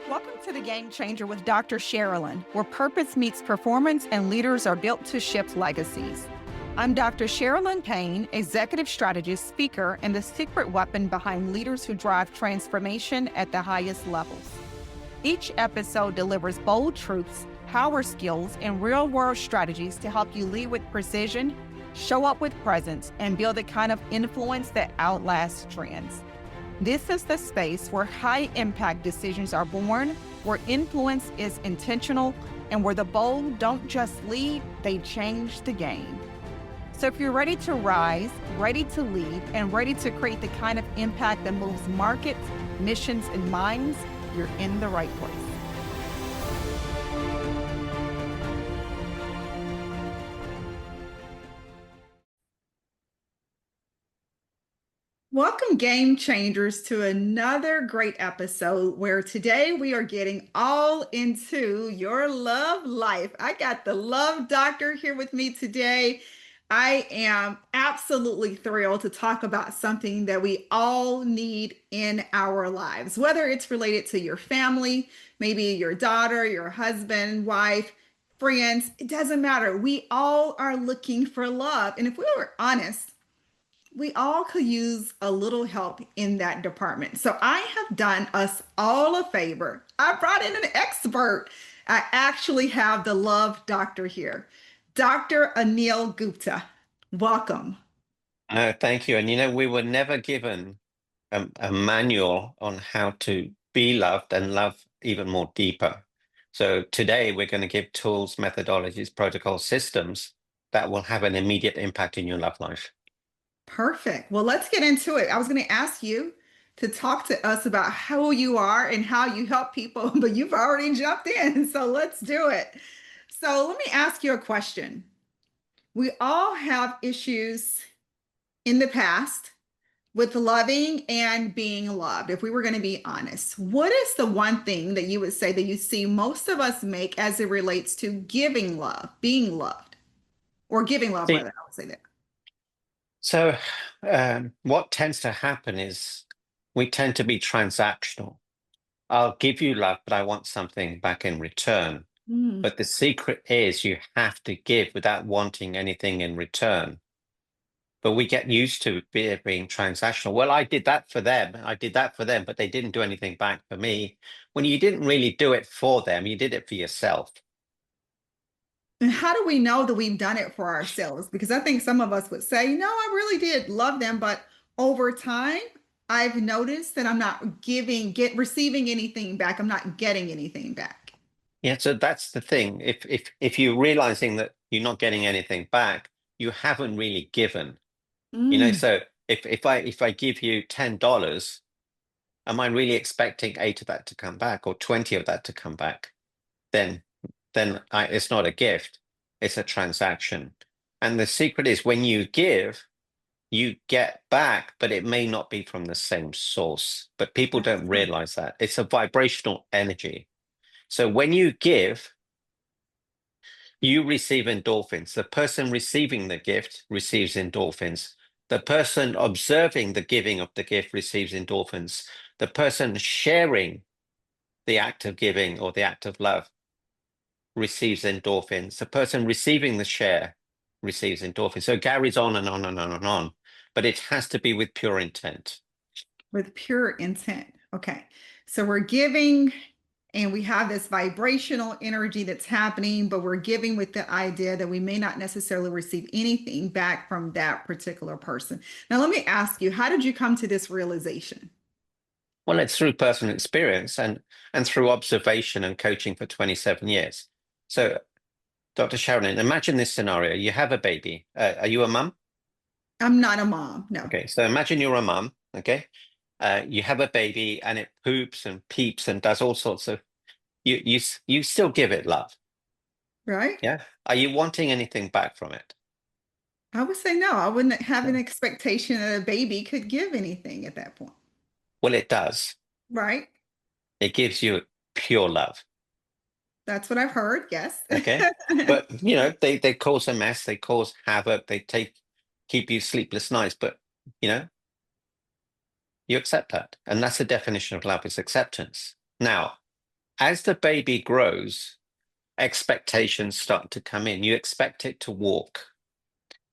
Welcome to The Game Changer with Dr. Sharalyn, where purpose meets performance and leaders are built to shift legacies. I'm Dr. Sharalyn Payne, executive strategist, speaker, and the secret weapon behind leaders who drive transformation at the highest levels. Each episode delivers bold truths, power skills, and real-world strategies to help you lead with precision, show up with presence, and build the kind of influence that outlasts trends. This is the space where high-impact decisions are born, where influence is intentional, and where the bold don't just lead, they change the game. So if you're ready to rise, ready to lead, and ready to create the kind of impact that moves markets, missions, and minds, you're in the right place. Welcome, Game Changers, to another great episode where today we are getting all into your love life. I got the love doctor here with me today. I am absolutely thrilled to talk about something that we all need in our lives, whether it's related to your family, maybe your daughter, your husband, wife, friends. It doesn't matter. We all are looking for love. And if we were honest, we all could use a little help in that department. So I have done us all a favor. I brought in an expert. I actually have the love doctor here, Dr. Anil Gupta. Welcome. Thank you. And we were never given a manual on how to be loved and love even more deeper. So today we're going to give tools, methodologies, protocols, systems that will have an immediate impact in your love life. Perfect. Well, let's get into it. I was going to ask you to talk to us about who you are and how you help people, but you've already jumped in. So let's do it. So let me ask you a question. We all have issues in the past with loving and being loved. If we were going to be honest, what is the one thing that you would say that you see most of us make as it relates to giving love, being loved, or giving love, rather, I would say that. So what tends to happen is we tend to be transactional. I'll give you love, but I want something back in return. Mm. But the secret is you have to give without wanting anything in return. But we get used to being transactional. Well, I did that for them. I did that for them, but they didn't do anything back for me. When you didn't really do it for them, you did it for yourself. And how do we know that we've done it for ourselves? Because I think some of us would say, no, I really did love them, but over time, I've noticed that I'm not receiving anything back. I'm not getting anything back. Yeah, so that's the thing. If you're realizing that you're not getting anything back, you haven't really given. So if I give you $10, am I really expecting 8 of that to come back or 20 of that to come back? Then it's not a gift, it's a transaction. And the secret is when you give, you get back, but it may not be from the same source. But people don't realize that. It's a vibrational energy. So when you give, you receive endorphins. The person receiving the gift receives endorphins. The person observing the giving of the gift receives endorphins. The person sharing the act of giving or the act of love receives endorphins. The person receiving the share receives endorphins. So it carries on and on and on and on, but it has to be with pure intent. With pure intent. Okay. So we're giving and we have this vibrational energy that's happening, but we're giving with the idea that we may not necessarily receive anything back from that particular person. Now, let me ask you, how did you come to this realization? Well, it's through personal experience and through observation and coaching for 27 years. So, Dr. Sharalyn, imagine this scenario. You have a baby. Are you a mum? I'm not a mom, no. Okay, so imagine you're a mum, okay? You have a baby and it poops and peeps and does all sorts of, you still give it love. Right? Yeah. Are you wanting anything back from it? I would say no. I wouldn't have an expectation that a baby could give anything at that point. Well, it does. Right? It gives you pure love. That's what I've heard, yes. Okay. But they cause a mess, they cause havoc, keep you sleepless nights, but you accept that. And that's the definition of love, is acceptance. Now, as the baby grows, expectations start to come in. You expect it to walk.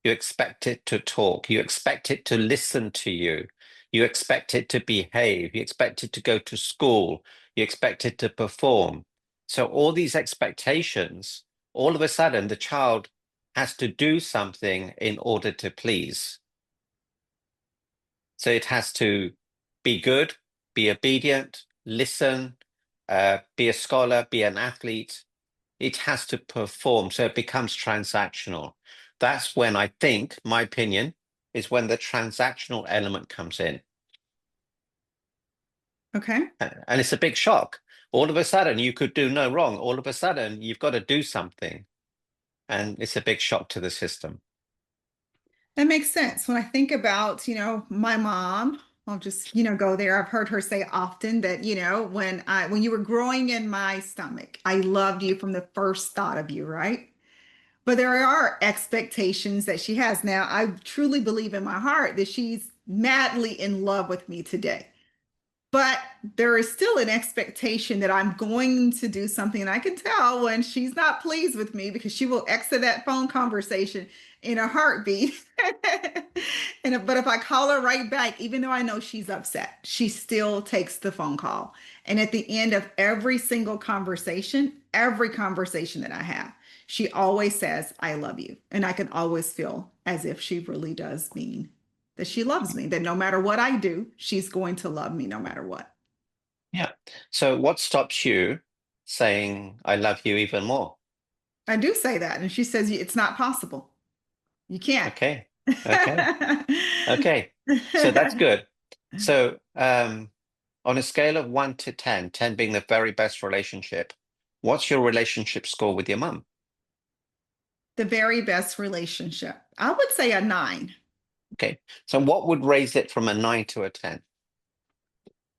You expect it to talk. You expect it to listen to you. You expect it to behave. You expect it to go to school. You expect it to perform. So all these expectations, all of a sudden, the child has to do something in order to please. So it has to be good, be obedient, listen, be a scholar, be an athlete. It has to perform. So it becomes transactional. That's when I think, my opinion, is when the transactional element comes in. Okay. And it's a big shock. All of a sudden, you could do no wrong. All of a sudden, you've got to do something. And it's a big shock to the system. That makes sense. When I think about, my mom, I'll just, go there. I've heard her say often that, when you were growing in my stomach, I loved you from the first thought of you, right? But there are expectations that she has. Now, I truly believe in my heart that she's madly in love with me today. But there is still an expectation that I'm going to do something. And I can tell when she's not pleased with me because she will exit that phone conversation in a heartbeat. But if I call her right back, even though I know she's upset, she still takes the phone call. And at the end of every conversation that I have, she always says, I love you. And I can always feel as if she really does mean that she loves me, that no matter what I do, she's going to love me no matter what. Yeah. So what stops you saying, I love you even more? I do say that. And she says, it's not possible. You can't. Okay. Okay. Okay. So that's good. So on a scale of 1 to 10, 10 being the very best relationship, what's your relationship score with your mum? The very best relationship. I would say a 9. Okay. So what would raise it from a 9 to a 10?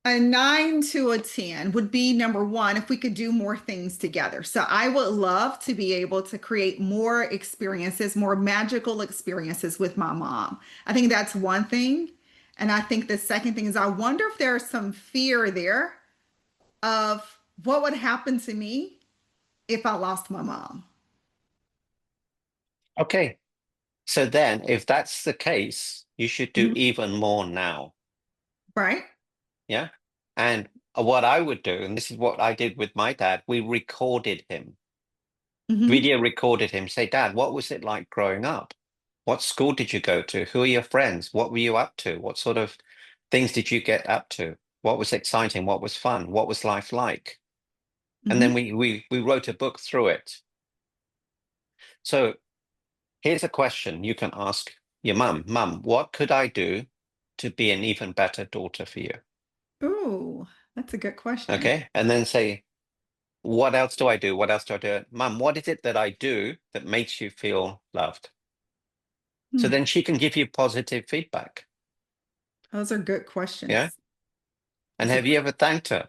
A 9 to a 10 would be number one, if we could do more things together. So I would love to be able to create more experiences, more magical experiences with my mom. I think that's one thing. And I think the second thing is I wonder if there's some fear there of what would happen to me if I lost my mom. Okay. So then if that's the case, you should do Mhm. even more now. Right? Yeah. And what I would do, and this is what I did with my dad, we recorded him, Hmm. video recorded him, say, Dad, what was it like growing up? What school did you go to? Who are your friends? What were you up to? What sort of things did you get up to? What was exciting? What was fun? What was life like? And then Hmm. we wrote a book through it. So here's a question you can ask your mum. Mum, what could I do to be an even better daughter for you? Ooh, that's a good question. Okay. And then say, what else do I do? What else do I do? Mum, what is it that I do that makes you feel loved? So Hmm. then she can give you positive feedback. Those are good Yeah. questions. And That's a have you great, ever thanked her?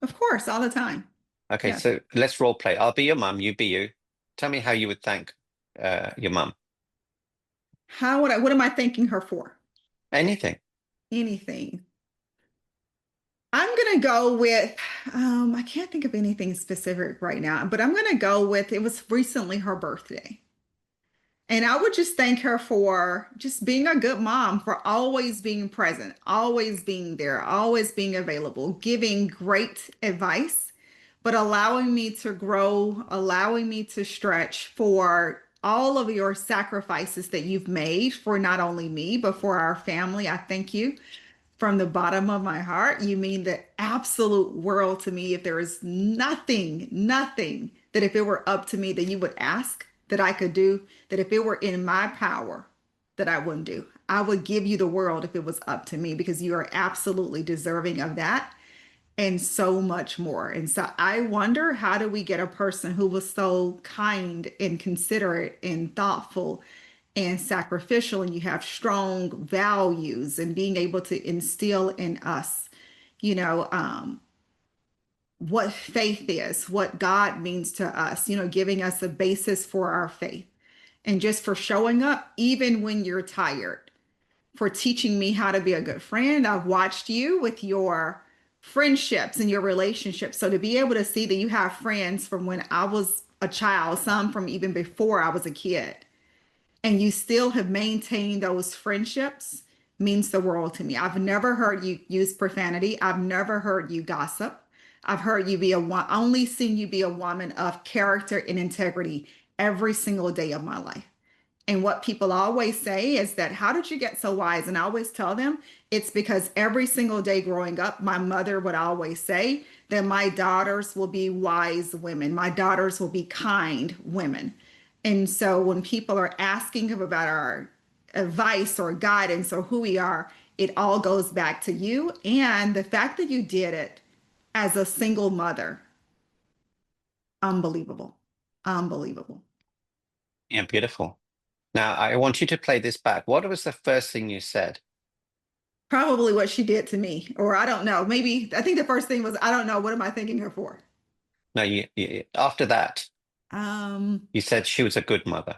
of course, all the time. Okay. Yes. So let's role play. I'll be your mum. You be you. Tell me how you would thank your mum. What am I thanking her for? Anything. Anything. I'm going to go with, I can't think of anything specific right now, but I'm going to go with, it was recently her birthday. And I would just thank her for just being a good mom, for always being present, always being there, always being available, giving great advice, but allowing me to grow, allowing me to stretch, for all of your sacrifices that you've made for not only me, but for our family. I thank you from the bottom of my heart. You mean the absolute world to me. If there is nothing that if it were up to me that you would ask that I could do, that if it were in my power that I wouldn't do. I would give you the world if it was up to me, because you are absolutely deserving of that and so much more. And so I wonder, how do we get a person who was so kind and considerate and thoughtful and sacrificial, and you have strong values and being able to instill in us, you know, what faith is, what God means to us, giving us a basis for our faith, and just for showing up even when you're tired, for teaching me how to be a good friend. I've watched you with your friendships and your relationships. So to be able to see that you have friends from when I was a child, some from even before I was a kid, and you still have maintained those friendships means the world to me. I've never heard you use profanity. I've never heard you gossip. I've heard you be only seen you be a woman of character and integrity every single day of my life. And what people always say is that, how did you get so wise? And I always tell them it's because every single day growing up, my mother would always say that my daughters will be wise women, my daughters will be kind women. And so when people are asking about our advice or guidance or who we are, it all goes back to you. And the fact that you did it as a single mother, unbelievable, unbelievable. Yeah, beautiful. Now, I want you to play this back. What was the first thing you said? Probably what she did to me, or I don't know. Maybe I think the first thing was, I don't know. What am I thanking her for? No, after that, Um, you said she was a good mother.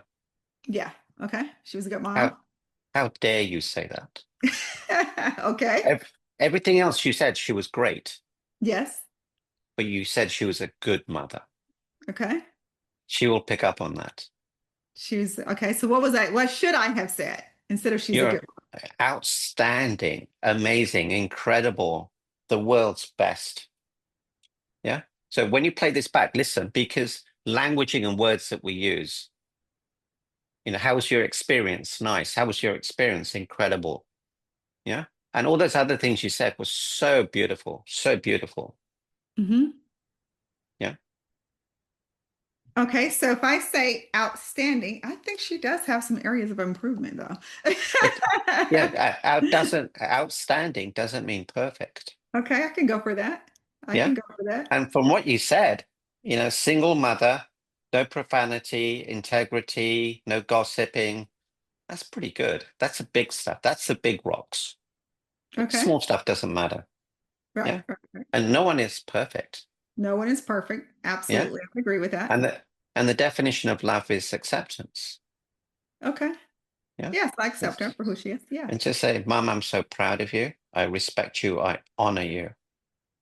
yeah. Okay. She was a good mom. How how dare you say that? Okay. Everything else you said she was great, Yes. but you said she was a good mother. Okay. She will pick up on that. She was okay. So what was I? What should I have said instead of she's a good You're outstanding, amazing, incredible, the world's best. Yeah. So when you play this back, listen, because languaging and words that we use, how was your experience? Nice. How was your experience? Incredible. Yeah. And all those other things you said was so beautiful, so beautiful. mom? Yeah. Okay. So if I say outstanding, I think she does have some areas of improvement, though. It, yeah. Outstanding doesn't mean perfect. Okay. I can go for that. I Yeah. can go for that. And from what you said, single mother, no profanity, integrity, no gossiping. That's pretty good. That's the big stuff. That's the big rocks. Okay. Small stuff doesn't matter. Right. Yeah. Right. Right. And no one is perfect. No one is perfect. Yeah. Absolutely. I agree with that. And the definition of love is acceptance. Okay. Yeah. Yes, I accept her Just, for who she is. Yeah. and just say, Mom, I'm so proud of you. I respect you. I honor you.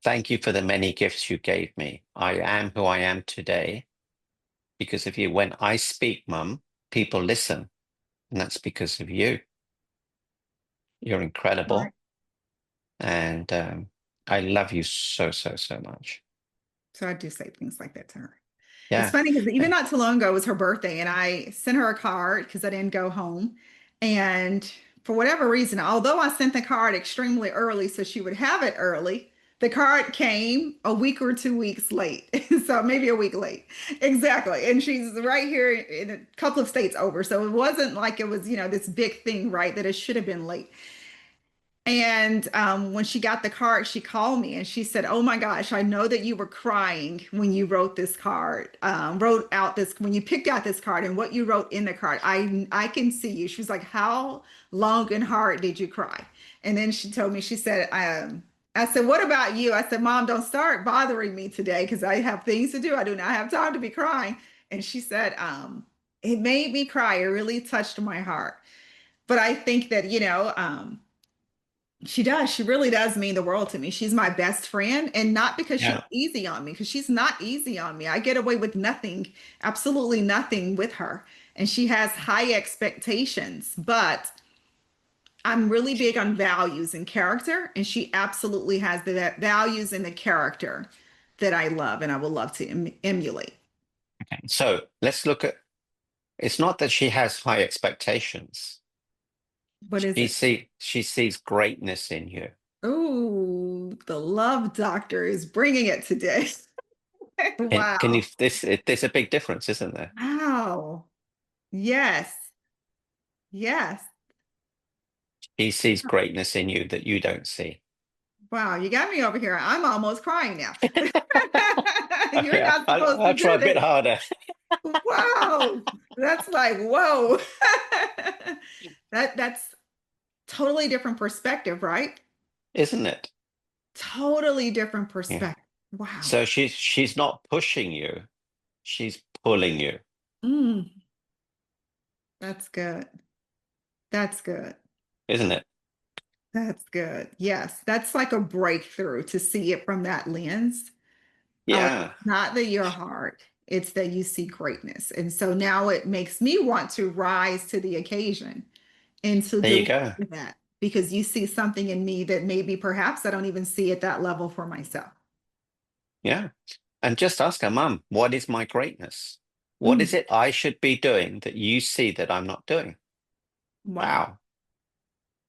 Thank you for the many gifts you gave me. I am who I am today because of you. When I speak, Mum, people listen. And that's because of you. You're All right. incredible. And I love you so, so, so much. So I do say things like that to her. It's Yeah. funny because even Yeah. not too long ago was her birthday, and I sent her a card because I didn't go home. And for whatever reason, although I sent the card extremely early so she would have it early, the card came a week or 2 weeks late. So maybe a week late. Exactly. And she's right here in a couple of states over. So it wasn't like it was, this big thing, right? That it should have been late. And when she got the card, she called me and she said, "Oh my gosh, I know that you were crying when you wrote this card, wrote out this, when you picked out this card and what you wrote in the card. I can see you." She was like, "How long and hard did you cry?" And then she told me, she said, I said, "What about you?" I said, "Mom, don't start bothering me today because I have things to do. I do not have time to be crying." And she said, "It made me cry. It really touched my heart." But I think that, she does. She really does mean the world to me. She's my best friend, and not because she's Yeah. easy on me, because she's not easy on me. I get away with nothing, absolutely nothing with her. And she has high expectations, but I'm really big on values and character, and she absolutely has the values and the character that I love and I would love to emulate. Okay. So let's look at it's not that she has high expectations. What is it? She sees greatness in you. Oh, the love doctor is bringing it today. Can you Wow. there's a big difference, isn't there? Wow. Yes. Yes. He sees greatness in you that you don't see. Wow, you got me over here. I'm almost crying now. You're Okay, not supposed I'll to try do a bit this. harder, Wow. That's like, whoa. That's totally different perspective, right? isn't it? Totally different Yeah. perspective. Wow. So she's not pushing you, she's pulling you, Mm, that's good. That's good. isn't it? That's good. Yes, that's like a breakthrough to see it from that lens. Yeah, Not that you're hard, it's that you see greatness. And so now it makes me want to rise to the occasion and to there you deliver go. that because you see something in me that maybe perhaps I don't even see at that level for myself. Yeah. And just ask her, Mum, what is my greatness? What Mm, is it I should be doing that you see that I'm not doing? wow. Wow.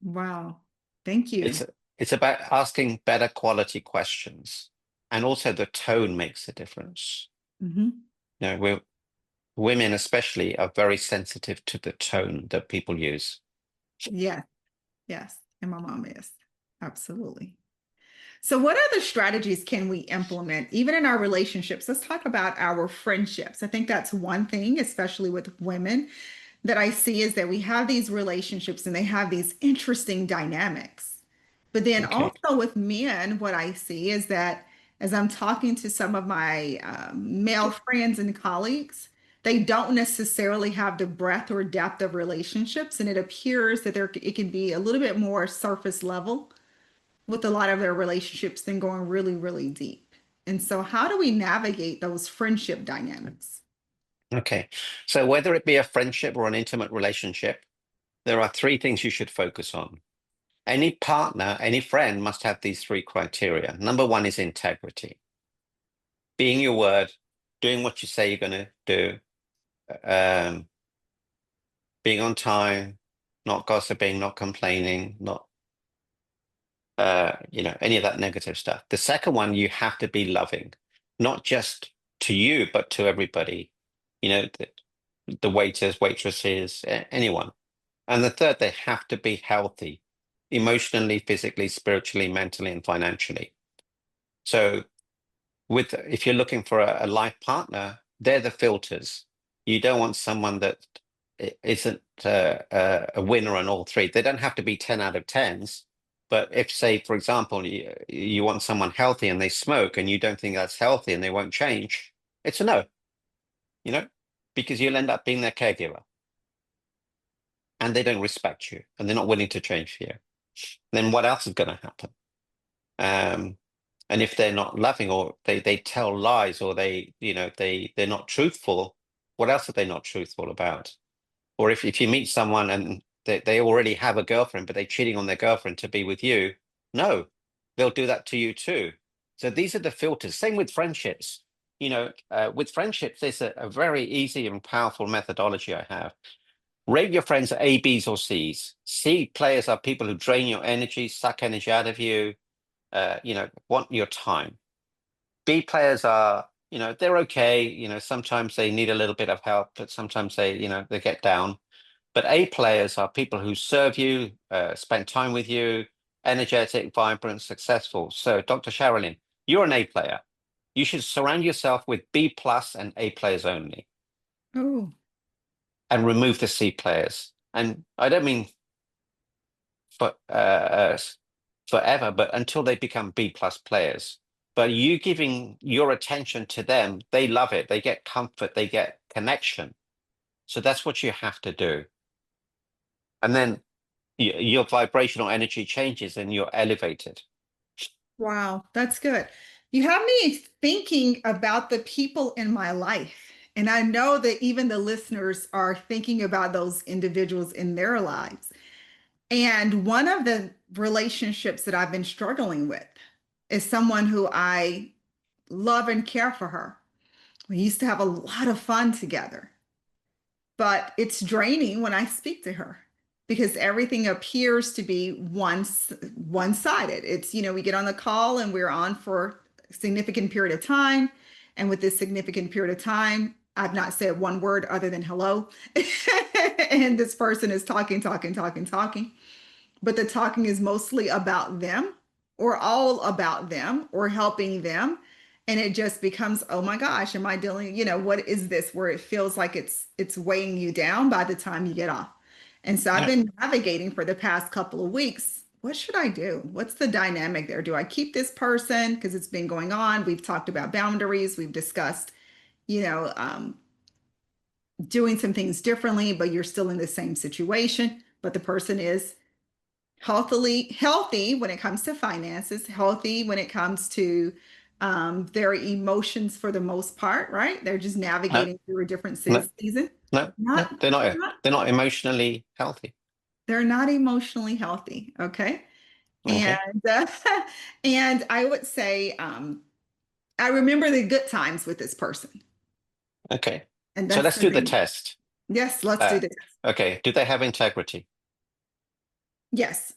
Wow. Thank you. It's it's about asking better quality questions. And also the tone makes a difference. Hmm. Women especially are very sensitive to the tone that people use. Yes, yes. And my mom is. Absolutely. So, what other strategies can we implement, even in our relationships? Let's talk about our friendships. I think that's one thing, especially with women, that I see is that we have these relationships and they have these interesting dynamics. But then Okay. also with men, what I see is that as I'm talking to some of my male friends and colleagues, they don't necessarily have the breadth or depth of relationships. And it appears that it can be a little bit more surface level with a lot of their relationships than going really, really deep. And so, how do we navigate those friendship dynamics? Okay. So whether it be a friendship or an intimate relationship, there are three things you should focus on. Any partner, any friend must have these three criteria. Number one is integrity, being your word, doing what you say you're going to do, um, being on time, not gossiping, not complaining, not any of that negative stuff. The second one, you have to be loving, not just to you, but to everybody, the waiters, waitresses, anyone. And the third, they have to be healthy, emotionally, physically, spiritually, mentally, and financially. So if you're looking for a life partner, they're the filters. You don't want someone that isn't a winner on all three. They don't have to be 10 out of 10s. But if, say, for example, you want someone healthy and they smoke and you don't think that's healthy and they won't change, it's a no, you know, because you'll end up being their caregiver and they don't respect you and they're not willing to change for you. Then what else is going to happen? Um, and if they're not loving or they tell lies or they're not truthful, what else are they not truthful about? Or if you meet someone and they already have a girlfriend, but they're cheating on their girlfriend to be with you, no, they'll do that to you too. So these are the filters. Same with friendships. With friendships, there's a very easy and powerful methodology I have. Rate your friends A, Bs, or Cs. C players are people who drain your energy, suck energy out of you, want your time. B players are, they're okay. Sometimes they need a little bit of help, but sometimes they get down. But A players are people who serve you, spend time with you, energetic, vibrant, successful. So, Dr. Sharalyn, you're an A player. You should surround yourself with B plus and A players only, Oh, and remove the C players. And I don't mean for forever, but until they become B plus players. But you giving your attention to them, they love it. They get comfort, they get connection. So that's what you have to do. And then your vibrational energy changes and you're elevated. wow, that's good. You have me thinking about the people in my life. And I know that even the listeners are thinking about those individuals in their lives. And one of the relationships that I've been struggling with is someone who I love and care for her. We used to have a lot of fun together, but it's draining when I speak to her because everything appears to be one-sided. It's, we get on the call and we're on for a significant period of time. And with this significant period of time, I've not said one word other than hello. And this person is talking, talking, talking, talking, but the talking is mostly about them or all about them or helping them. And it just becomes, oh my gosh, am I dealing, what is this, where it feels like it's weighing you down by the time you get off. And so I've Yeah. been navigating for the past couple of weeks. What should I do? What's the dynamic there? Do I keep this person because it's been going on? We've talked about boundaries. We've discussed, you know, um, doing some things differently, but you're still in the same situation. But the person is healthy when it comes to finances, healthy when it comes to their emotions for the most part, right? They're just No, navigating through a different no, season. no. Not, not They're not emotionally healthy. they're not emotionally healthy, okay? And Okay. and I would say I remember the good times with this person. Okay. And So that's let's the do the thing. test. Yes, let's do Uh, this. okay. Do they have integrity? Yes.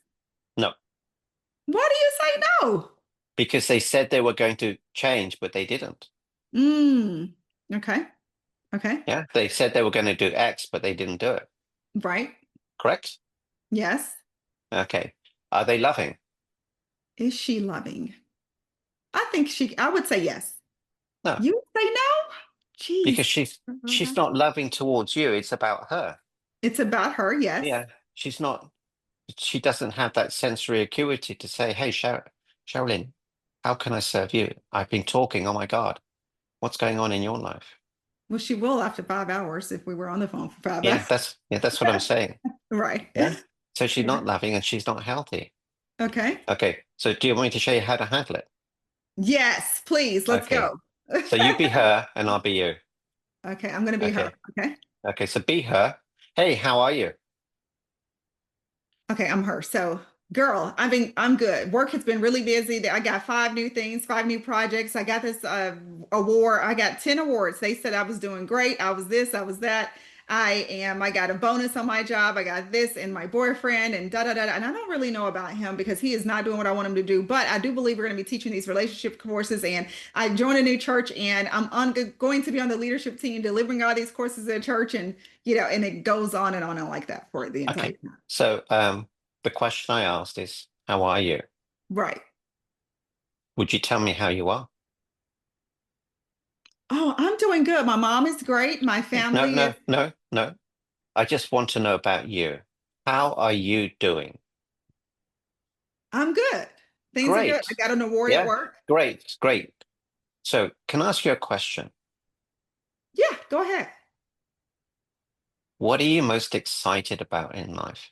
No, Why do you say no? because they said they were going to change, but they didn't. Mm. Okay. Okay. Yeah. They said they were going to do X, but they didn't do it. Right. Correct? Yes. Okay. Are they loving? Is she loving? I would say yes. No, You would say no? because Jeez. she's not loving towards you. It's about her. It's about her, yes. Yeah. She's not, she doesn't have that sensory acuity to say, hey, Sharalyn, how can I serve you? I've been talking. Oh my God. What's going on in your life? Well, she will after 5 hours if we were on the phone for 5 hours. Yeah, that's what I'm saying. Right. Yeah. So she's Yeah. not loving and she's not healthy. Okay. Okay. So do you want me to show you how to handle it? Yes, please. Let's Okay. go. So you be her and I'll be you. Okay, I'm gonna be her. Okay. Okay. Okay. So be her. Hey, how are you? Okay, I'm her. So, girl, I'm good. Work has been really busy. I got 5 new things, 5 new projects. I got this award. I got 10 awards. They said I was doing great. I was this, I was that. I got a bonus on my job. I got this and my boyfriend and da da da. And I don't really know about him because he is not doing what I want him to do. But I do believe we're going to be teaching these relationship courses. And I joined a new church and going to be on the leadership team, delivering all these courses at church. And, and it goes on and on and like that for the entire Okay. time. So the question I asked is, how are you? Right. Would you tell me how you are? Oh, I'm doing good. My mom is great. My No, family is, no, no, no. I just want to know about you. How are you doing? I'm good. Things are good. I Great. got an award at Yeah, work. great, great. So can I ask you a question? Yeah, go ahead. What are you most excited about in life?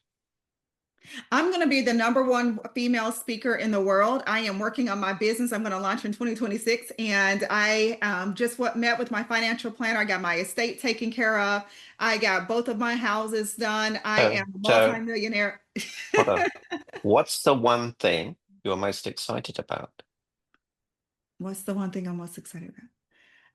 I'm going to be the number one female speaker in the world. I am working on my business. I'm going to launch in 2026. And I just met with my financial planner. I got my estate taken care of. I got both of my houses done. I So, am a so multimillionaire. hold on. What's the one thing you're most excited about? What's the one thing I'm most excited about?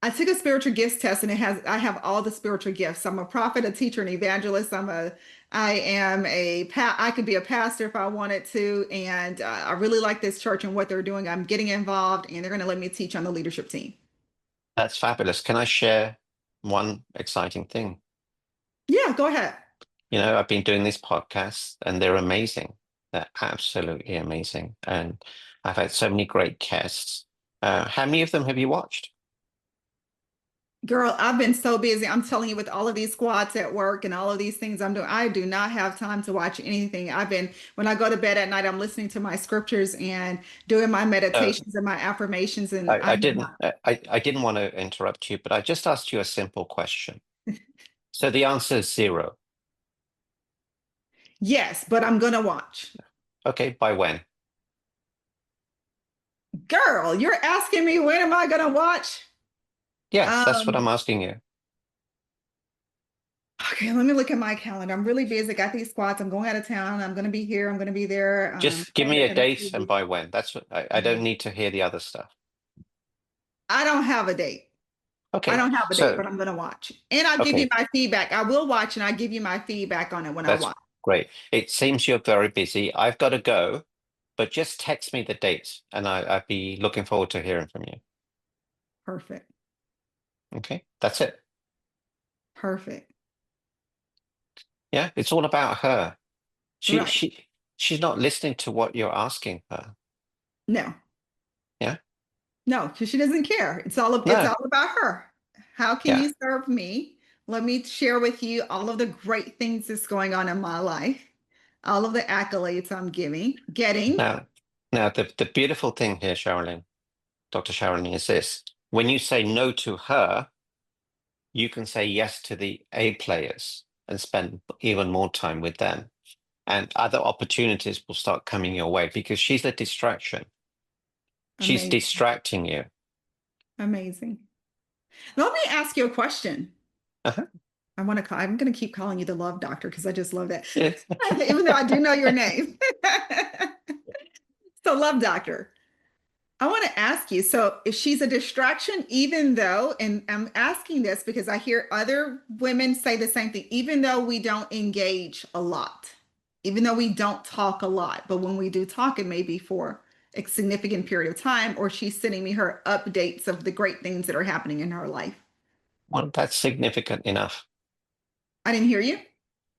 I took a spiritual gifts test and I have all the spiritual gifts. I'm a prophet, a teacher, an evangelist. I am I could be a pastor if I wanted to. And I really like this church and what they're doing. I'm getting involved and they're going to let me teach on the leadership team. That's fabulous. Can I share one exciting thing? Yeah, go ahead. I've been doing these podcasts and they're amazing. They're absolutely amazing. And I've had so many great guests. How many of them have you watched? Girl, I've been so busy. I'm telling you, with all of these squats at work and all of these things I'm doing, I do not have time to watch anything. When I go to bed at night, I'm listening to my scriptures and doing my Uh, meditations and my affirmations. And I didn't I didn't want to interrupt you, but I just asked you a simple question. So the answer is zero. yes, but I'm going to watch. Okay, by when? Girl, you're asking me when am I gonna watch? Yes, that's what Um, I'm asking you. okay, let me look at my calendar. I'm really busy. Got these squats. I'm going out of town. I'm gonna be here. I'm gonna be there. Just give me Canada a in a date few and weeks. by when. That's what I don't need to hear the other stuff. I don't have a date. I Okay, don't have a date, so but I'm gonna watch. And I'll give you okay, my feedback. I will watch and I'll give you my feedback on it when I that's watch. great. It seems you're very busy. I've got to go, but just text me the dates and I'd be looking forward to hearing from you. Perfect. Okay, that's it. Perfect. Yeah, it's all about her. She Right. she she's not listening to what you're asking her. No, Yeah. no, because she doesn't care. It's No. all about her. How can Yeah. you serve me? Let me share with you all of the great things that's going on in my life, all of the accolades I'm getting. Now, the beautiful thing here, Sharalyn, Dr. Sharalyn, is this. When you say no to her, you can say yes to the A players and spend even more time with them. and other opportunities will start coming your way because she's a distraction. She's Amazing. distracting you. Amazing. Let me ask you a question. Uh-huh. I'm going to keep calling you the love doctor because I just love that. Yes. Even though I do know your name. So, love doctor, I want to ask you, so if she's a distraction, even though, and I'm asking this because I hear other women say the same thing, even though we don't engage a lot, even though we don't talk a lot, but when we do talk, it may be for a significant period of time, or she's sending me her updates of the great things that are happening in her life. Well, that's significant enough. I didn't hear you.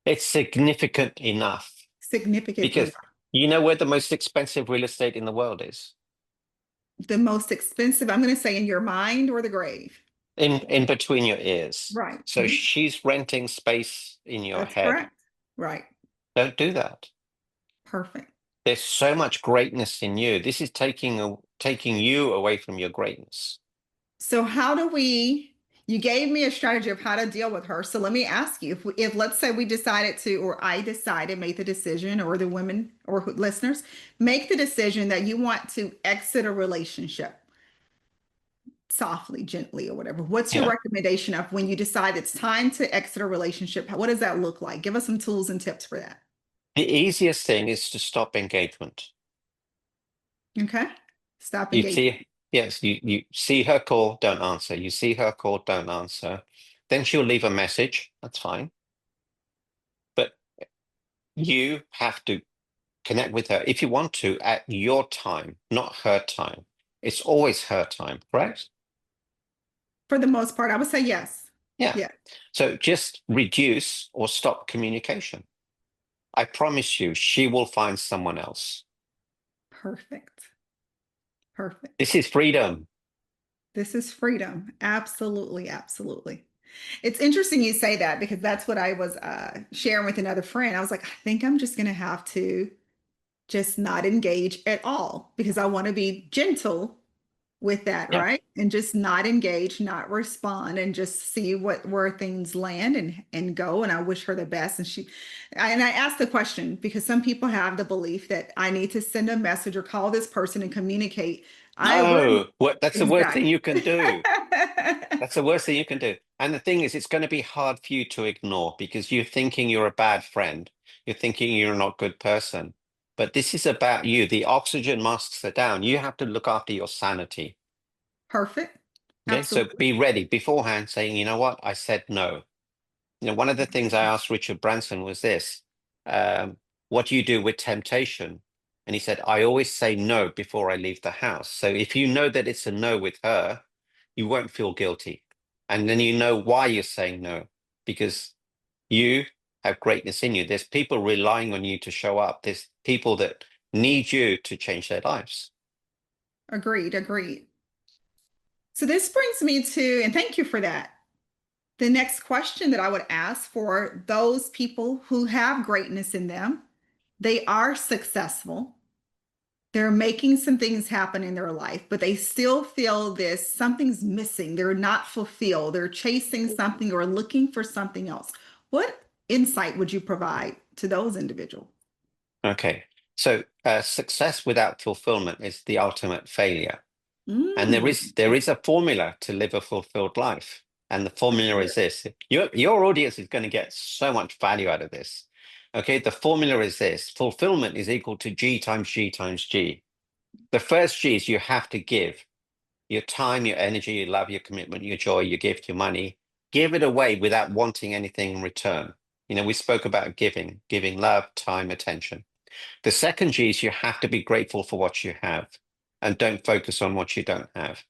It's significant enough Significant because enough. you know where the most expensive real estate in the world is? The most expensive, I'm going to say in your mind or the grave. In between your ears. Right. So she's renting space in your That's head. correct. Right. Don't do that. Perfect. There's so much greatness in you. This is taking you away from your greatness. So how do we, you gave me a strategy of how to deal with her. So let me ask you, if let's say we decided to, or I decided, made the decision, or the women or listeners make the decision that you want to exit a relationship softly, gently, or whatever. What's your Yeah. recommendation of when you decide it's time to exit a relationship? What does that look like? Give us some tools and tips for that. The easiest thing is to stop engagement. Okay. Stop You engaging. see, yes, you see her call, don't answer. You see her call, don't answer. Then she'll leave a message. That's fine. But you have to connect with her if you want to at your time, not her time. It's always her time, correct? For the most part, I would say yes. Yeah. Yeah. So just reduce or stop communication. I promise you, she will find someone else. Perfect. Perfect. This is freedom. This is freedom. Absolutely. Absolutely. It's interesting you say that because that's what I was sharing with another friend. I was like, I think I'm just going to have to just not engage at all because I want to be gentle with that, Yeah. right? And just not engage, not respond, and just see where things land and go. And I wish her the best. And I asked the question because some people have the belief that I need to send a message or call this person and communicate. I wouldn't. No, what that's the worst thing Exactly. you can do. That's the worst thing you can do. And the thing is, it's going to be hard for you to ignore because you're thinking you're a bad friend. You're thinking you're not a good person. But this is about you. The oxygen masks are down. You have to look after your sanity. Perfect. Okay, so Absolutely. be ready beforehand saying, you know what, I said no. One of the things I asked Richard Branson was this, what do you do with temptation? And he said, I always say no before I leave the house. So if you know that it's a no with her, you won't feel guilty. And then you know why you're saying no, because you have greatness in you. There's people relying on you to show up. There's people that need you to change their lives. Agreed. Agreed. So this brings me to, and thank you for that. The next question that I would ask for those people who have greatness in them, they are successful. They're making some things happen in their life, but they still feel this something's missing. They're not fulfilled. They're chasing something or looking for something else. What insight would you provide to those individuals? Okay. So success without fulfillment is the ultimate failure. And there Mm, is there is a formula to live a fulfilled life. And the formula is this. Your audience is going to get so much value out of this. Okay, the formula is this. Fulfillment is equal to G times G times G. The first G is you have to give your time, your energy, your love, your commitment, your joy, your gift, your money. Give it away without wanting anything in return. We spoke about giving love, time, attention. The second G is you have to be grateful for what you have and don't focus on what you don't have.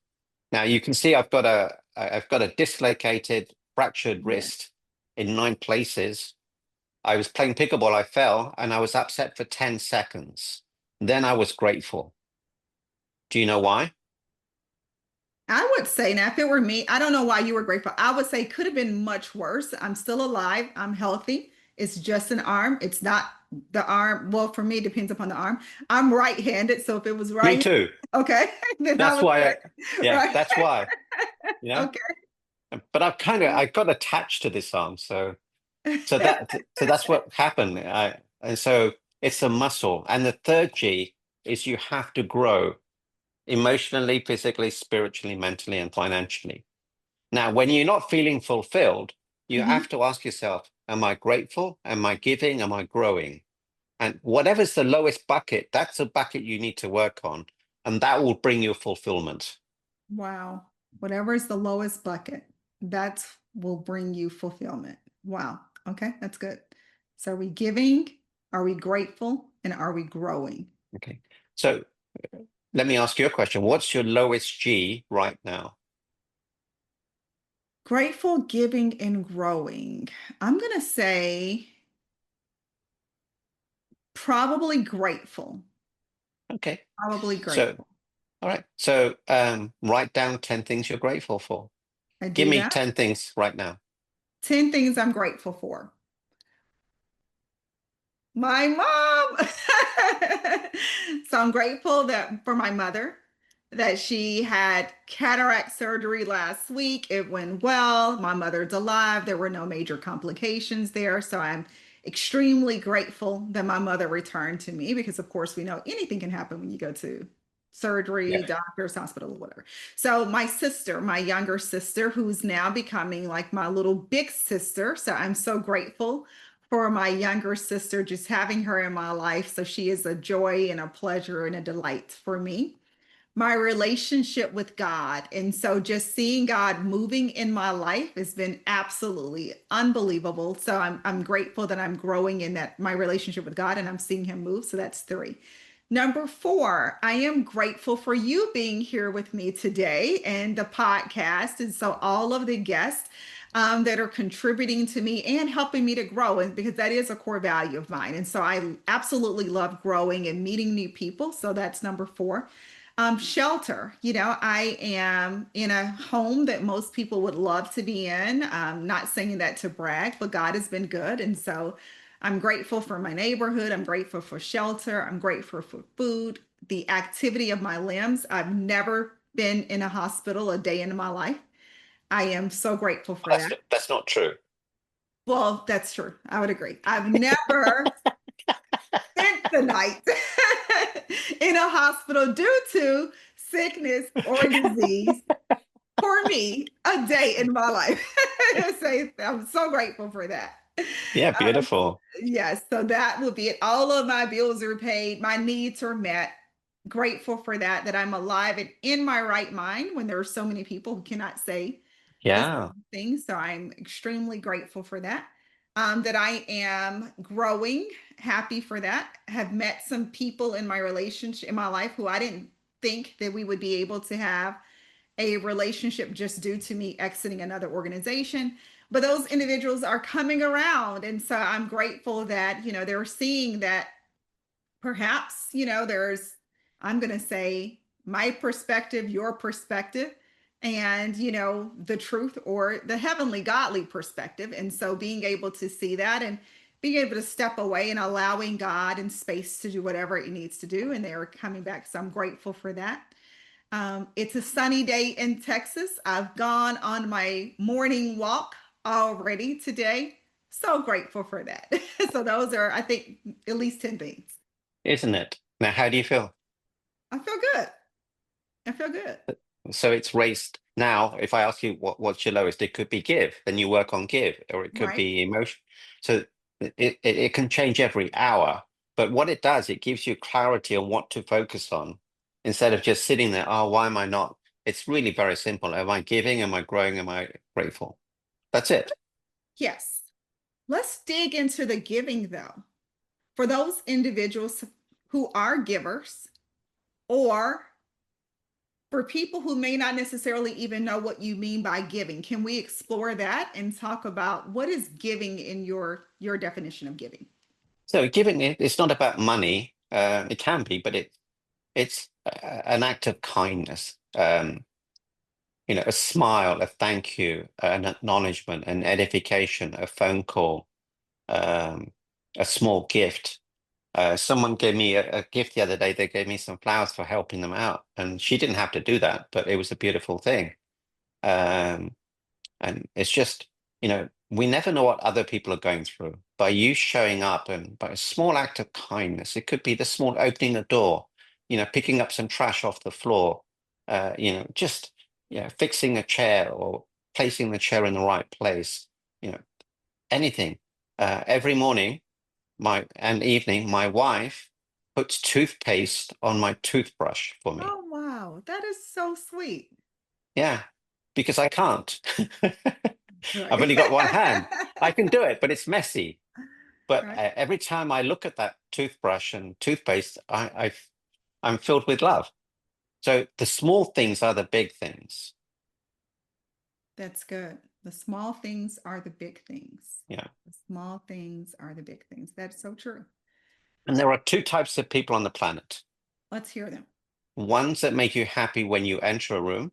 Now you can see I've got a dislocated, fractured yeah. wrist in 9 places. I was playing pickleball, I fell, and I was upset for 10 seconds. Then I was grateful. Do you know why? I would say now, if it were me, I don't know why you were grateful. I would say could have been much worse. I'm still alive. I'm healthy. It's just an arm. It's not the arm. Well, for me, it depends upon the arm. I'm right-handed, so if it was Me right, too. okay, then I That's would why say yeah, right. that's why, you know. Okay. But I got attached to this arm, so that's what happened. And so it's a muscle. And the third G is you have to grow emotionally, physically, spiritually, mentally, and financially. Now, when you're not feeling fulfilled, you Mhm. have to ask yourself, am I grateful? Am I giving? Am I growing? And whatever's the lowest bucket, that's a bucket you need to work on. And that will bring you fulfillment. Wow. Whatever is the lowest bucket, that will bring you fulfillment. Wow. Okay, that's good. So are we giving? Are we grateful? And are we growing? Okay. So let me ask you a question. What's your lowest G right now? Grateful, giving, and growing. I'm going to say probably grateful. Okay. Probably So, grateful. all right. So write down 10 things you're grateful for. I Give do me that. 10 things right now. 10 things I'm grateful for. My mom. So I'm grateful that for my mother that she had cataract surgery last week. It went well. My mother's alive. There were no major complications there. So I'm extremely grateful that my mother returned to me because of course we know anything can happen when you go to surgery, Yeah. doctors, hospital, or whatever. So my sister, my younger sister, who's now becoming like my little big sister. So I'm so grateful for my younger sister, just having her in my life. So she is a joy and a pleasure and a delight for me. My relationship with God. And so just seeing God moving in my life has been absolutely unbelievable. So I'm grateful that I'm growing in that my relationship with God and I'm seeing him move. So that's three. Number four, I am grateful for you being here with me today and the podcast. And so all of the guests that are contributing to me and helping me to grow, and because that is a core value of mine. And so I absolutely love growing and meeting new people. So that's number four. Shelter. I am in a home that most people would love to be in. Not saying that to brag, but God has been good. And so I'm grateful for my neighborhood. I'm grateful for shelter. I'm grateful for food, the activity of my limbs. I've never been in a hospital a day in my life. I am so grateful for that. That's not true. Well, that's true. I would agree. I've never spent the night in a hospital due to sickness or disease for me a day in my life. So I'm so grateful for that. Yeah, Uh, beautiful. yes, so that will be it. All of my bills are paid, my needs are met. Grateful for that, that I'm alive and in my right mind when there are so many people who cannot say the Yeah. same thing. So I'm extremely grateful for that. That I am growing, happy for that. Have met some people in my relationship, in my life, who I didn't think that we would be able to have a relationship just due to me exiting another organization. But those individuals are coming around. And so I'm grateful that, they're seeing that perhaps, there's, I'm going to say, my perspective, your perspective, and, the truth or the heavenly godly perspective. And so being able to see that and being able to step away and allowing God and space to do whatever it needs to do. And they are coming back. So I'm grateful for that. It's a sunny day in Texas. I've gone on my morning walk already today. So grateful for that. So those are, I think, at least 10 things. Isn't it? Now, how do you feel? I feel good. I feel good. So it's raised now. If I ask you what's your lowest, it could be give, then you work on give, or it could Right. be emotion. So it can change every hour. But what it does, it gives you clarity on what to focus on instead of just sitting there, oh, why am I not? It's really very simple. Am I giving? Am I growing? Am I grateful? That's it. Yes. Let's dig into the giving though. For those individuals who are givers, or for people who may not necessarily even know what you mean by giving, can we explore that and talk about what is giving in your definition of giving? So giving it's not about money. It can be, but it's an act of kindness. A smile, a thank you, an acknowledgement, an edification, a phone call, um, a small gift. Someone gave me a gift the other day. They gave me some flowers for helping them out, and she didn't have to do that, but it was a beautiful thing. Um, and it's just we never know what other people are going through. By you showing up and by a small act of kindness, it could be the small opening a door, picking up some trash off the floor, just fixing a chair or placing the chair in the right place, you know, anything. Every morning, and evening, my wife puts toothpaste on my toothbrush for me. Oh, wow. That is so sweet. Yeah, because I can't. I've Right. only got one hand. I can do it, but it's messy. But Right. every time I look at that toothbrush and toothpaste, I'm filled with love. So the small things are the big things. That's good. The small things are the big things. Yeah. The small things are the big things. That's so true. And there are two types of people on the planet. Let's hear them. Ones that make you happy when you enter a room,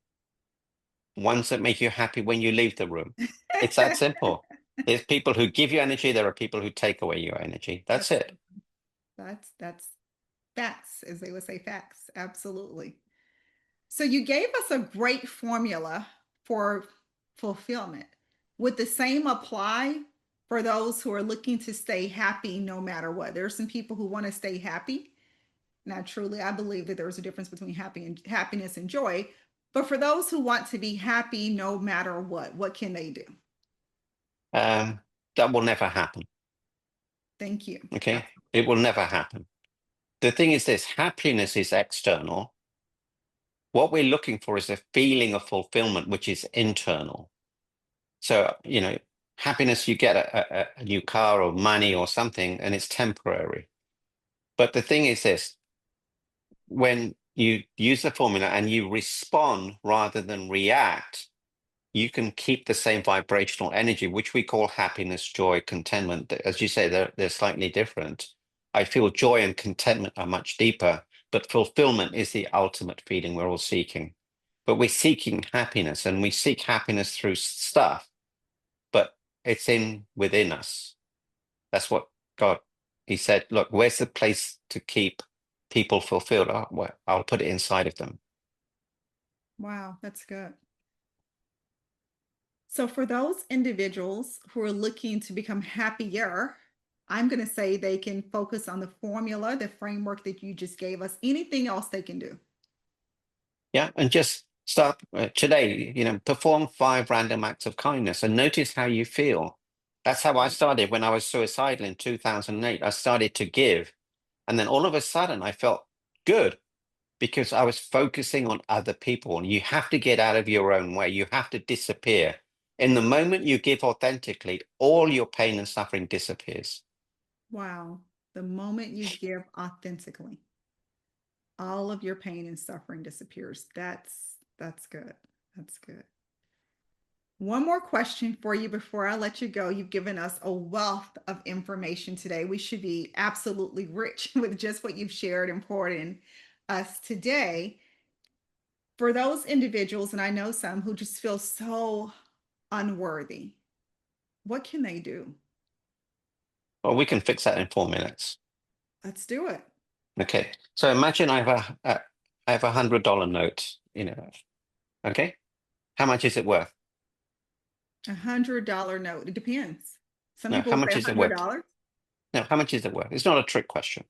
ones that make you happy when you leave the room. It's that simple. There's people who give you energy, there are people who take away your energy. That's it. Absolutely. That's facts, as they would say, facts. Absolutely. So you gave us a great formula for fulfillment. Would the same apply for those who are looking to stay happy no matter what? There are some people who want to stay happy. Now, truly, I believe that there's a difference between happiness and joy. But for those who want to be happy no matter what can they do? That will never happen. Thank you. Okay. It will never happen. The thing is this, happiness is external. What we're looking for is a feeling of fulfillment, which is internal. So, happiness, you get a new car or money or something, and it's temporary. But the thing is this, when you use the formula and you respond rather than react, you can keep the same vibrational energy, which we call happiness, joy, contentment. As you say, they're slightly different. I feel joy and contentment are much deeper, but fulfillment is the ultimate feeling we're all seeking. But we're seeking happiness, and we seek happiness through stuff, but it's within us. That's what God, he said, look, where's the place to keep people fulfilled? Oh, well, I'll put it inside of them. Wow, that's good. So, for those individuals who are looking to become happier, I'm going to say they can focus on the formula, the framework that you just gave us. Anything else they can do? Yeah. And just start today, perform 5 random acts of kindness and notice how you feel. That's how I started when I was suicidal in 2008. I started to give. And then all of a sudden I felt good because I was focusing on other people. And you have to get out of your own way. You have to disappear. In the moment you give authentically, all your pain and suffering disappears. Wow. The moment you give authentically, all of your pain and suffering disappears. That's good. That's good. One more question for you before I let you go. You've given us a wealth of information today. We should be absolutely rich with just what you've shared and poured in us today. For those individuals, and I know some who just feel so unworthy, what can they do? Well, we can fix that in 4 minutes. Let's do it. Okay. So imagine I have $100 note, okay? How much is it worth? $100 note. It depends. Some No, people how will much say is it worth? $100. No, how much is it worth? It's not a trick question.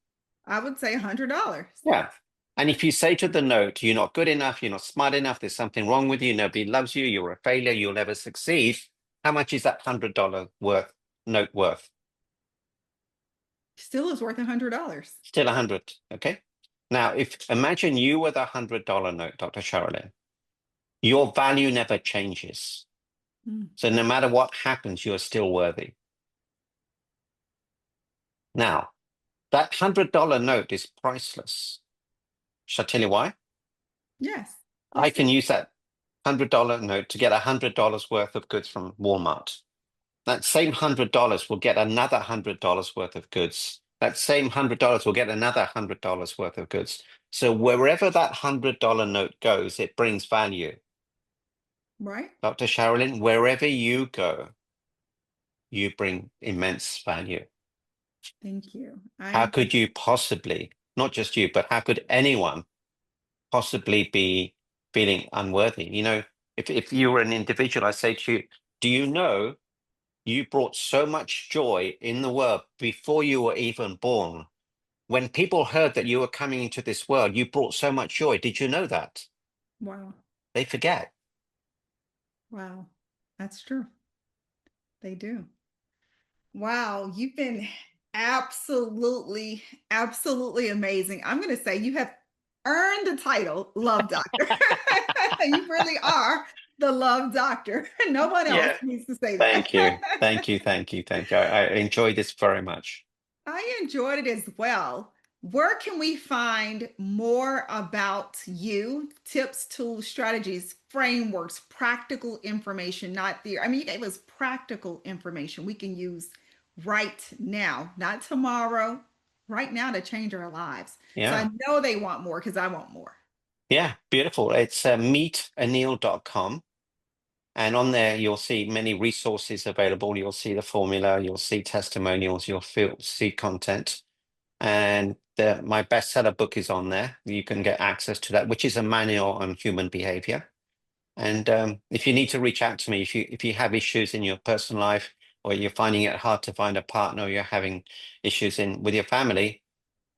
I would say $100. Yeah. And if you say to the note, you're not good enough, you're not smart enough, there's something wrong with you, nobody loves you, you're a failure, you'll never succeed. How much is that $100 note worth? Still is worth $100. Still 100. Okay. Now, if imagine you were the $100 note, Dr. Sharalyn, your value never changes. Mm. So no matter what happens, you're still worthy. Now, that $100 note is priceless. Shall I tell you why? Yes. I Let's can see. use that $100 note to get $100 worth of goods from Walmart. That same $100 will get another $100 worth of goods. That same $100 will get another $100 worth of goods. So wherever that $100 note goes, it brings value. Right. Dr. Sharalyn, wherever you go, you bring immense value. Thank you. How I could you possibly, not just you, but how could anyone possibly be feeling unworthy? If you were an individual, I say to you, do you know you brought so much joy in the world before you were even born. When people heard that you were coming into this world, you brought so much joy. Did you know that? Wow. They forget. Wow. That's true. They do. Wow, you've been absolutely, absolutely amazing. I'm going to say you have earned the title Love Doctor. You really are the Love Doctor. No one else Yeah. needs to say that. Thank you. Thank you. Thank you. Thank you. I enjoyed this very much. I enjoyed it as well. Where can we find more about you? Tips, tools, strategies, frameworks, practical information, not theory. I mean, you gave us practical information we can use right now, not tomorrow, right now to change our lives. So Yeah. I know they want more because I want more. Yeah. Beautiful. It's meetanil.com. And on there, you'll see many resources available. You'll see the formula, you'll see testimonials, see content. And my bestseller book is on there. You can get access to that, which is a manual on human behavior. And if you need to reach out to me, if you have issues in your personal life, or you're finding it hard to find a partner, or you're having issues with your family,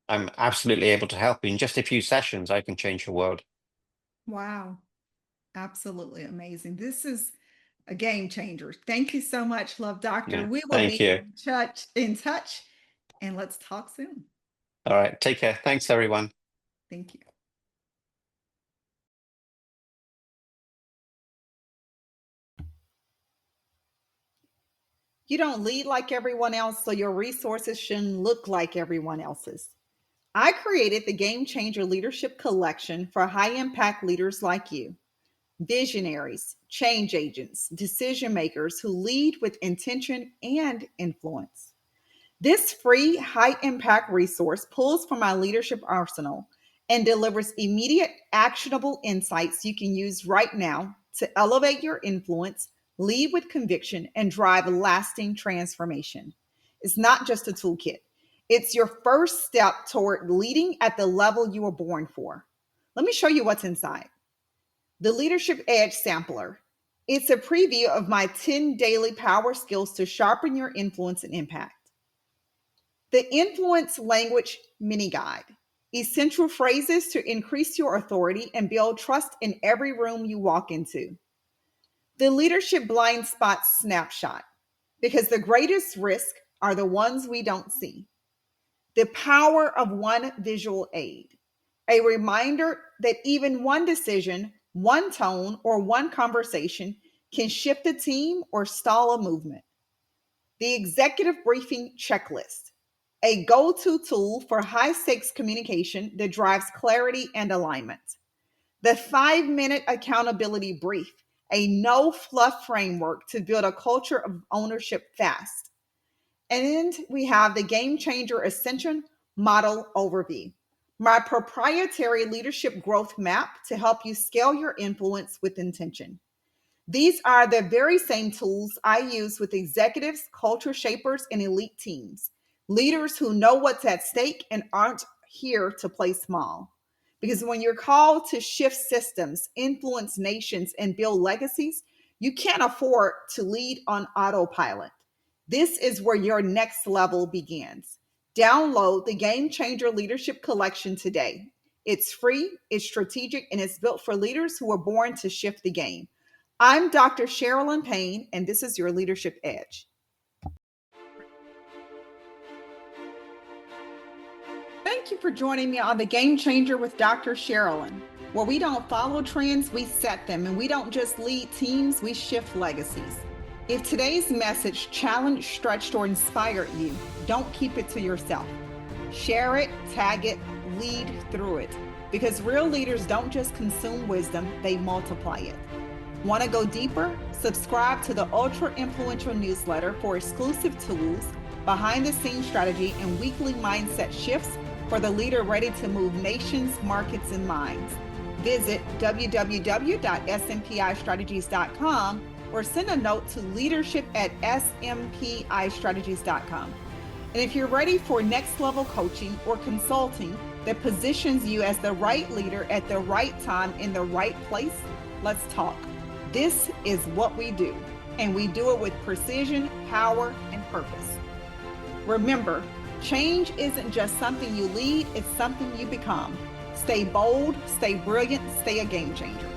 I'm absolutely able to help you. In just a few sessions, I can change your world. Wow. Absolutely amazing. This is a game changer. Thank you so much, Love Doctor. Yeah. We will Thank be you. in touch, and let's talk soon. All right. Take care. Thanks, everyone. Thank you. You don't lead like everyone else, so your resources shouldn't look like everyone else's. I created the Game Changer Leadership Collection for high impact leaders like you, visionaries, change agents, decision makers who lead with intention and influence. This free high impact resource pulls from my leadership arsenal and delivers immediate actionable insights you can use right now to elevate your influence, lead with conviction, and drive lasting transformation. It's not just a toolkit, it's your first step toward leading at the level you were born for. Let me show you what's inside. The Leadership Edge Sampler. It's a preview of my 10 daily power skills to sharpen your influence and impact. The Influence Language Mini Guide. Essential phrases to increase your authority and build trust in every room you walk into. The Leadership Blind Spot Snapshot. Because the greatest risk are the ones we don't see. The Power of One Visual Aid. A reminder that even one decision, one tone, or one conversation can shift a team or stall a movement. The Executive Briefing Checklist, a go to tool for high stakes communication that drives clarity and alignment. The 5 minute accountability brief, a no fluff framework to build a culture of ownership fast. And we have the Game Changer Ascension Model Overview, my proprietary leadership growth map to help you scale your influence with intention. These are the very same tools I use with executives, culture shapers, and elite teams, leaders who know what's at stake and aren't here to play small. Because when you're called to shift systems, influence nations, and build legacies, you can't afford to lead on autopilot. This is where your next level begins. Download the Game Changer Leadership Collection today. It's free, it's strategic, and it's built for leaders who are born to shift the game. I'm Dr. Sharalyn Payne, and this is your Leadership Edge. Thank you for joining me on the Game Changer with Dr. Sharalyn, where we don't follow trends, we set them, and we don't just lead teams, we shift legacies. If today's message challenged, stretched, or inspired you, don't keep it to yourself. Share it, tag it, lead through it, because real leaders don't just consume wisdom, they multiply it. Want to go deeper? Subscribe to the Ultra Influential newsletter for exclusive tools, behind-the-scenes strategy, and weekly mindset shifts for the leader ready to move nations, markets, and minds. Visit www.smpistrategies.com or send a note to leadership@smpistrategies.com. And if you're ready for next level coaching or consulting that positions you as the right leader at the right time in the right place, let's talk. This is what we do. and we do it with precision, power, and purpose. Remember, change isn't just something you lead, it's something you become. Stay bold, stay brilliant, stay a game changer.